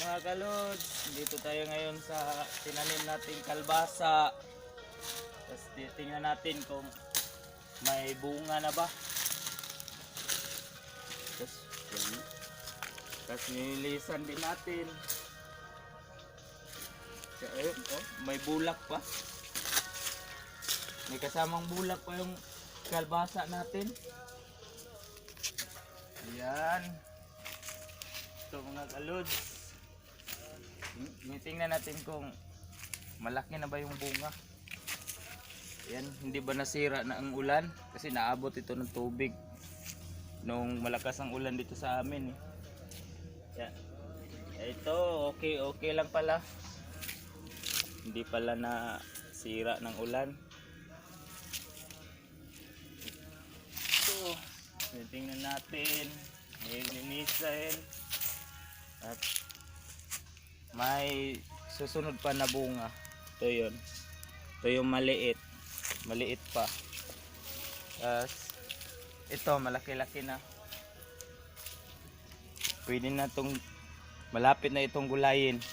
Mga kalods, dito tayo ngayon sa tinanim nating kalbasa. Tapos titingnan natin kung may bunga na ba. Tapos nililisan din natin. So, ayun, oh, may bulak pa. May kasamang bulak pa yung kalbasa natin. Ayan. Ito mga kalods. Tingnan natin kung malaki na ba yung bunga. Ayan, hindi ba nasira na ang ulan? Kasi naabot ito ng tubig nung malakas ang ulan dito sa amin. Ayan. Ito, okay lang pala. Hindi pala nasira ng ulan. Ito, tingnan natin. Nilinisin. At may susunod pa na bunga. Ito yun. Ito yung maliit. Maliit pa. Ito malaki-laki na. Pwede na itong malapit na itong gulayin.